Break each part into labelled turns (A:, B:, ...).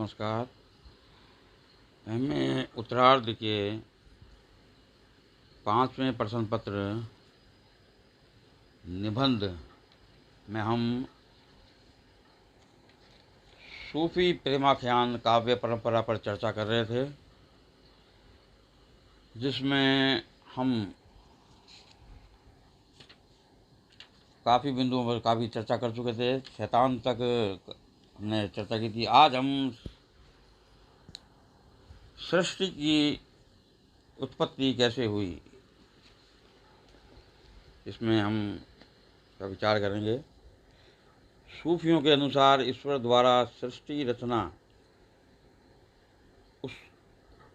A: नमस्कार। मैं उत्तरार्ध के 5वें प्रश्न पत्र निबंध में हम सूफी प्रेमाख्यान काव्य परंपरा पर चर्चा कर रहे थे, जिसमें हम काफ़ी बिंदुओं पर काफ़ी चर्चा कर चुके थे। शैतान तक हमने चर्चा की थी। आज हम सृष्टि की उत्पत्ति कैसे हुई, इसमें हम का विचार करेंगे। सूफियों के अनुसार ईश्वर द्वारा सृष्टि रचना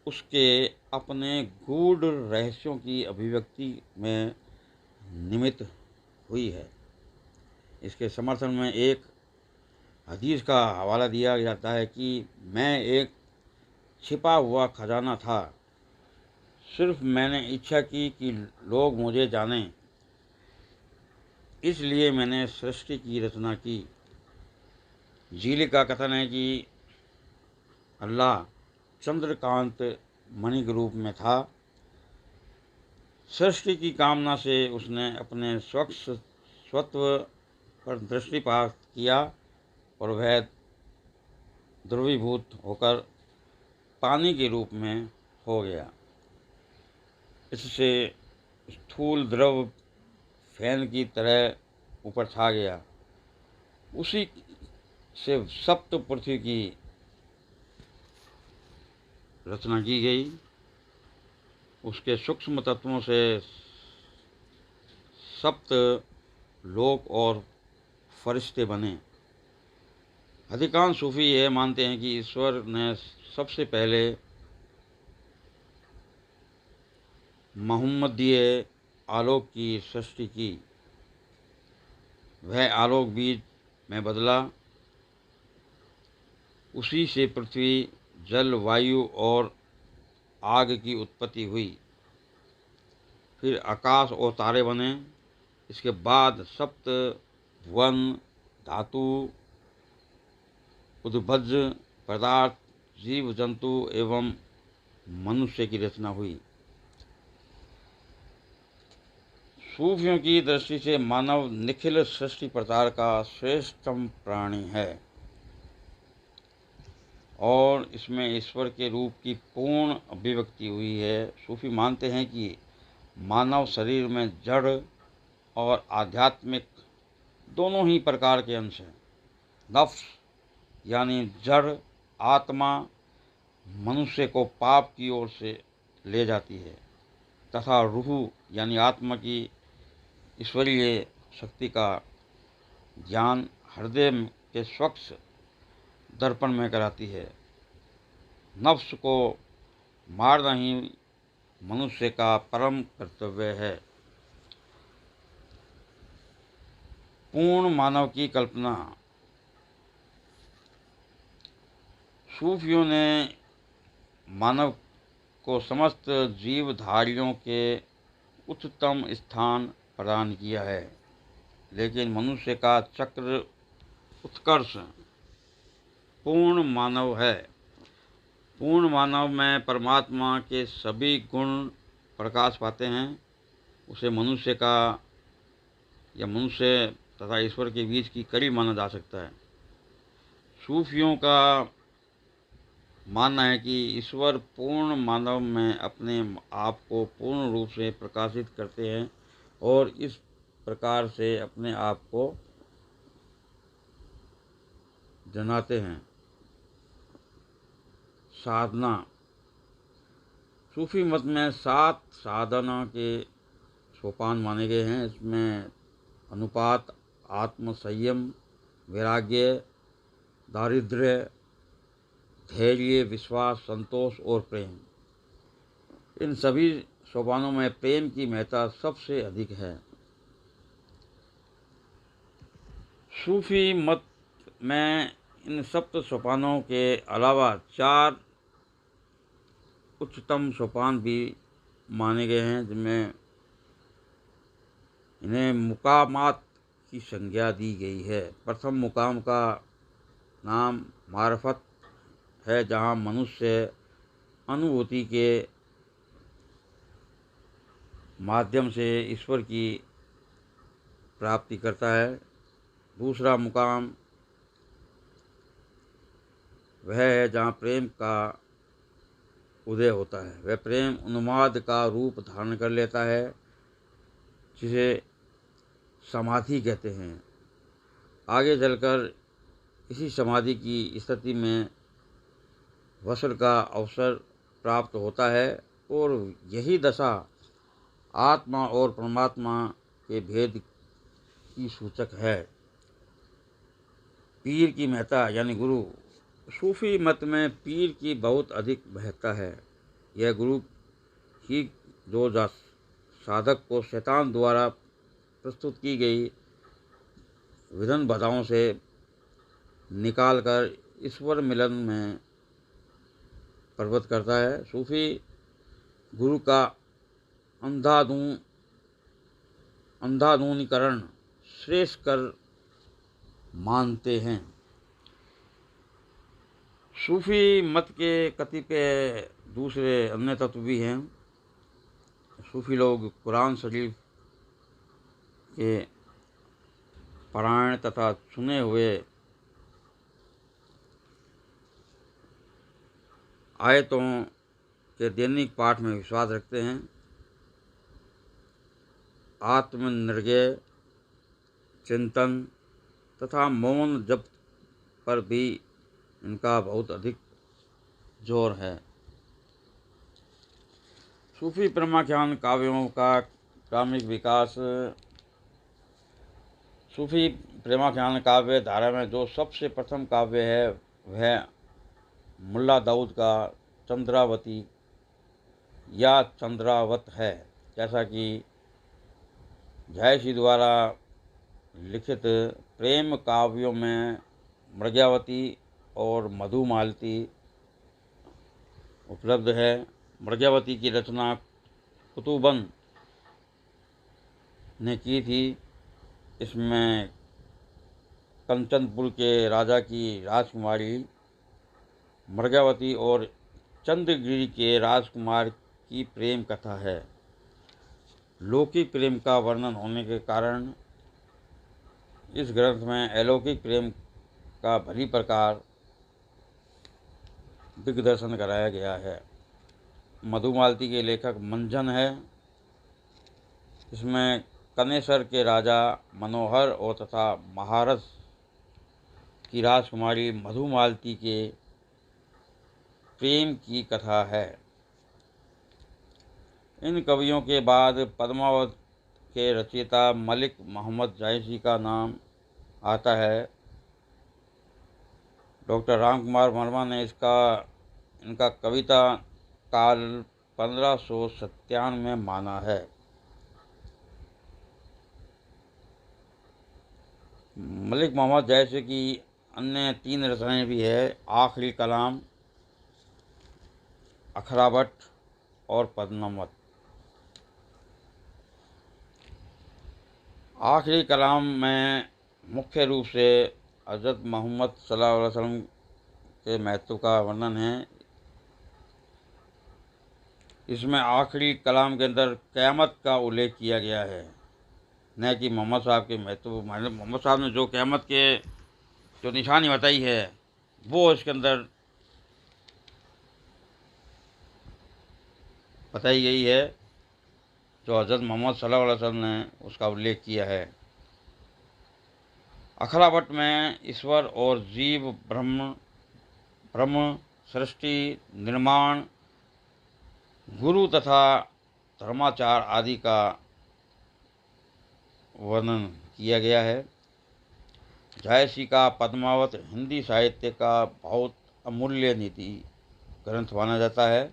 A: उसके अपने गूढ़ रहस्यों की अभिव्यक्ति में निमित्त हुई है। इसके समर्थन में एक हदीस का हवाला दिया जाता है कि मैं एक छिपा हुआ खजाना था, सिर्फ मैंने इच्छा की कि लोग मुझे जानें, इसलिए मैंने सृष्टि की रचना की। जीली का कथन है कि अल्लाह चंद्रकांत मणि के रूप में था। सृष्टि की कामना से उसने अपने स्वत्व पर दृष्टिपात किया और वह द्रवीभूत होकर पानी के रूप में हो गया। इससे स्थूल द्रव फैन की तरह ऊपर छा गया। उसी से सप्त पृथ्वी की रचना की गई। उसके सूक्ष्म तत्वों से सप्त लोक और फरिश्ते बने। अधिकांश सूफी यह मानते हैं कि ईश्वर ने सबसे पहले मोहम्मदीय आलोक की सृष्टि की। वह आलोक बीज में बदला। उसी से पृथ्वी, जल, वायु और आग की उत्पत्ति हुई। फिर आकाश और तारे बने। इसके बाद सप्त भुवन, धातु, उद्भज पदार्थ, जीव जंतु एवं मनुष्य की रचना हुई। सूफियों की दृष्टि से मानव निखिल सृष्टि प्रचार का श्रेष्ठतम प्राणी है और इसमें ईश्वर के रूप की पूर्ण अभिव्यक्ति हुई है। सूफी मानते हैं कि मानव शरीर में जड़ और आध्यात्मिक दोनों ही प्रकार के अंश हैं। नफ्स यानी जड़ आत्मा मनुष्य को पाप की ओर से ले जाती है तथा रूह यानी आत्मा की ईश्वरीय शक्ति का ज्ञान हृदय के स्वच्छ दर्पण में कराती है। नफ्स को मारना ही मनुष्य का परम कर्तव्य है। पूर्ण मानव की कल्पना। सूफियों ने मानव को समस्त जीवधारियों के उच्चतम स्थान प्रदान किया है, लेकिन मनुष्य का चक्र उत्कर्ष पूर्ण मानव है। पूर्ण मानव में परमात्मा के सभी गुण प्रकाश पाते हैं। उसे मनुष्य का या मनुष्य तथा ईश्वर के बीच की कड़ी माना जा सकता है। सूफियों का मानना है कि ईश्वर पूर्ण मानव में अपने आप को पूर्ण रूप से प्रकाशित करते हैं और इस प्रकार से अपने आप को जनाते हैं। साधना। सूफी मत में 7 साधना के सोपान माने गए हैं। इसमें अनुपात, आत्म संयम, वैराग्य, दारिद्र्य, धैर्य, विश्वास, संतोष और प्रेम। इन सभी सोपानों में प्रेम की महत्ता सबसे अधिक है। सूफी मत में इन सप्त सोपानों के अलावा 4 उच्चतम सोपान भी माने गए हैं, जिनमें इन्हें मुकामात की संज्ञा दी गई है। प्रथम मुकाम का नाम मार्फत है जहाँ मनुष्य अनुभूति के माध्यम से ईश्वर की प्राप्ति करता है। दूसरा मुकाम वह है जहाँ प्रेम का उदय होता है। वह प्रेम उन्माद का रूप धारण कर लेता है, जिसे समाधि कहते हैं। आगे चलकर इसी समाधि की स्थिति में वसल का अवसर प्राप्त होता है और यही दशा आत्मा और परमात्मा के भेद की सूचक है। पीर की महत्ता यानी गुरु। सूफी मत में पीर की बहुत अधिक महत्ता है। यह गुरु ही जो साधक को शैतान द्वारा प्रस्तुत की गई विघ्न बाधाओं से निकालकर ईश्वर मिलन में प्रवृत्त करता है। सूफी गुरु का अंधाधुनीकरण श्रेष्ठ कर मानते हैं। सूफी मत के कतिपय दूसरे अन्य तत्व भी हैं। सूफी लोग कुरान शरीफ के पारायण तथा चुने हुए आयतों के दैनिक पाठ में विश्वास रखते हैं। आत्मनिर्णय चिंतन तथा मौन जप पर भी इनका बहुत अधिक जोर है। सूफी प्रेमाख्यान काव्यों का क्रमिक विकास। सूफी प्रेमाख्यान काव्य धारा में जो सबसे प्रथम काव्य है वह मुल्ला दाऊद का चंद्रावती या चंद्रावत है। जैसा कि जायसी द्वारा लिखित प्रेम काव्यों में मृगावती और मधुमालती उपलब्ध है। मृगावती की रचना कुतुबन ने की थी। इसमें कंचनपुर के राजा की राजकुमारी मृगावती और चंद्रगिरी के राजकुमार की प्रेम कथा है। लौकिक प्रेम का वर्णन होने के कारण इस ग्रंथ में अलौकिक प्रेम का भली प्रकार दिग्दर्शन कराया गया है। मधुमालती के लेखक मंजन है। इसमें कनेसर के राजा मनोहर और तथा महारस की राजकुमारी मधुमालती के प्रेम की कथा है। इन कवियों के बाद पद्मावत के रचयिता मलिक मोहम्मद जायसी का नाम आता है। डॉक्टर रामकुमार वर्मा ने इनका कविता काल 1597 में माना है। मलिक मोहम्मद जायसी की अन्य 3 रचनाएं भी है। आखिरी कलाम, अखरावट और पद्मावत। आखिरी कलाम में मुख्य रूप से हज़रत मोहम्मद सल्लल्लाहु अलैहि वसल्लम के महत्व का वर्णन है। इसमें आखिरी कलाम के अंदर क़यामत का उल्लेख किया गया है, न कि मोहम्मद साहब के महत्व। मोहम्मद साहब ने जो क़यामत के जो निशानी बताई है वो इसके अंदर बताई गई है, जो हज़रत मोहम्मद सल्लल्लाहु अलैहि वसल्लम ने उसका उल्लेख किया है। अखरावट में ईश्वर और जीव, ब्रह्म, सृष्टि, निर्माण, गुरु तथा धर्माचार आदि का वर्णन किया गया है। जायसी का पद्मावत हिंदी साहित्य का बहुत अमूल्य नीति ग्रंथ माना जाता है।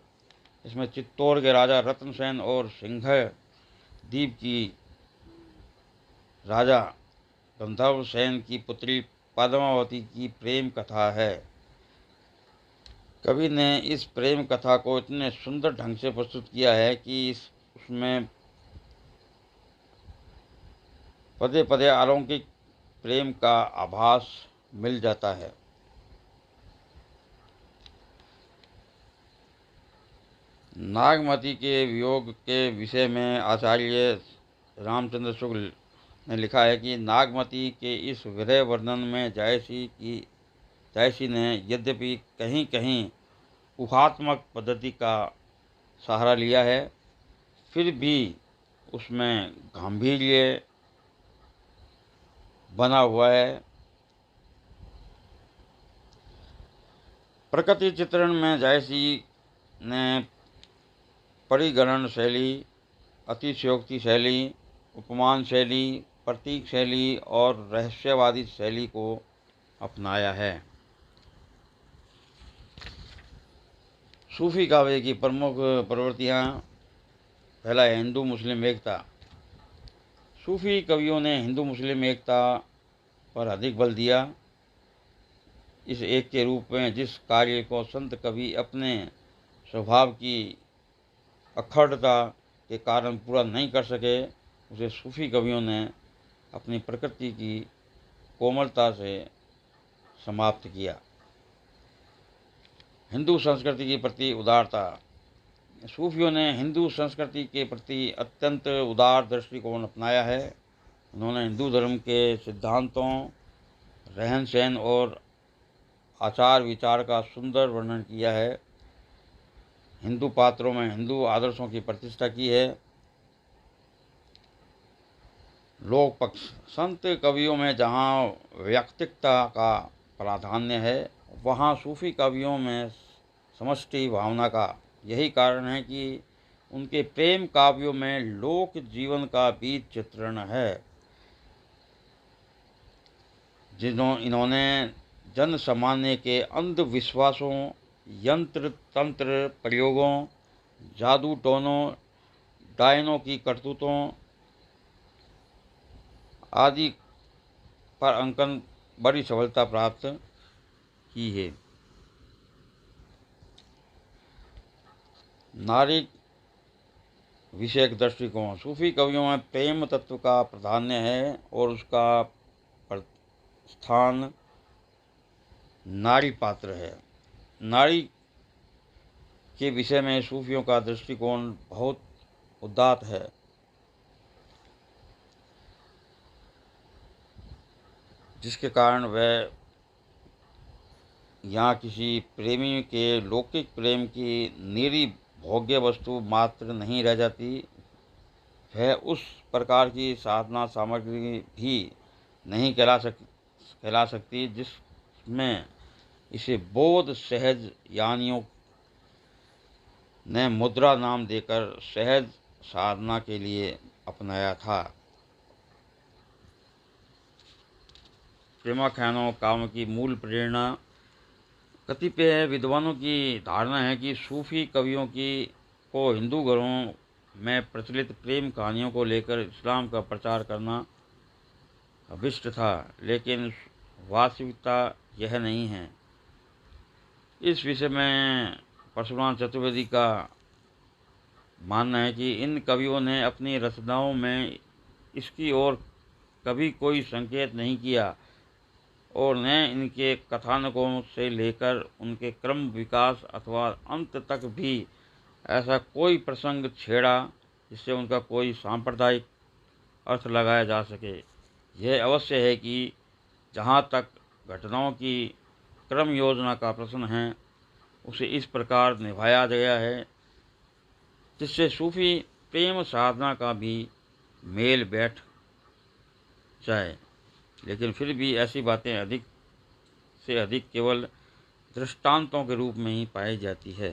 A: इसमें चित्तौड़ के राजा रत्नसेन और सिंहद्वीप की राजा गंधर्व सेन की पुत्री पद्मावती की प्रेम कथा है। कवि ने इस प्रेम कथा को इतने सुंदर ढंग से प्रस्तुत किया है कि उसमें पदे पदे अलौकिक प्रेम का आभास मिल जाता है। नागमती के वियोग के विषय में आचार्य रामचंद्र शुक्ल ने लिखा है कि नागमती के इस विरह वर्णन में जायसी ने यद्यपि कहीं कहीं ऊहात्मक पद्धति का सहारा लिया है, फिर भी उसमें गांधीर्य बना हुआ है। प्रकृति चित्रण में जायसी ने परिगणन शैली, अतिशयोक्ति शैली, उपमान शैली, प्रतीक शैली और रहस्यवादी शैली को अपनाया है। सूफी काव्य की प्रमुख प्रवृत्तियाँ, पहला है हिंदू मुस्लिम एकता। सूफी कवियों ने हिंदू मुस्लिम एकता पर अधिक बल दिया। इस एक के रूप में जिस कार्य को संत कवि अपने स्वभाव की अखंडता के कारण पूरा नहीं कर सके, उसे सूफी कवियों ने अपनी प्रकृति की कोमलता से समाप्त किया। हिंदू संस्कृति के प्रति उदारता। सूफियों ने हिंदू संस्कृति के प्रति अत्यंत उदार दृष्टिकोण अपनाया है। उन्होंने हिंदू धर्म के सिद्धांतों, रहन सहन और आचार विचार का सुंदर वर्णन किया है। हिंदू पात्रों में हिंदू आदर्शों की प्रतिष्ठा की है। लोक पक्ष। संत कवियों में जहाँ व्यक्तिकता का प्राधान्य है, वहाँ सूफी कवियों में समष्टि भावना का। यही कारण है कि उनके प्रेम काव्यों में लोक जीवन का बीज चित्रण है। इन्होंने जन सामान्य के अंधविश्वासों, यंत्र तंत्र प्रयोगों, जादू टोनों, डायनों की करतूतों आदि पर अंकन बड़ी सफलता प्राप्त की है। नारी विषयक दृष्टिकोण। सूफी कवियों में प्रेम तत्व का प्राधान्य है और उसका स्थान नारी पात्र है। नारी के विषय में सूफियों का दृष्टिकोण बहुत उदात्त है। जिसके कारण वह यहाँ किसी प्रेमी के लौकिक प्रेम की निरी भोग्य वस्तु मात्र नहीं रह जाती, वह उस प्रकार की साधना सामग्री भी नहीं कहला सकती जिसमें इसे बोध सहज यानियों ने मुद्रा नाम देकर सहज साधना के लिए अपनाया था। प्रेमाख्यानों काव्य की मूल प्रेरणा। कतिपय विद्वानों की धारणा है कि सूफी कवियों को हिंदू घरों में प्रचलित प्रेम कहानियों को लेकर इस्लाम का प्रचार करना अभिष्ट था, लेकिन वास्तविकता यह नहीं है। इस विषय में परशुराम चतुर्वेदी का मानना है कि इन कवियों ने अपनी रचनाओं में इसकी ओर कभी कोई संकेत नहीं किया और न इनके कथानकों से लेकर उनके क्रम विकास अथवा अंत तक भी ऐसा कोई प्रसंग छेड़ा जिससे उनका कोई सांप्रदायिक अर्थ लगाया जा सके। यह अवश्य है कि जहाँ तक घटनाओं की क्रम योजना का प्रश्न है, उसे इस प्रकार निभाया गया है जिससे सूफी प्रेम साधना का भी मेल बैठ जाए, लेकिन फिर भी ऐसी बातें अधिक से अधिक केवल दृष्टांतों के रूप में ही पाई जाती है।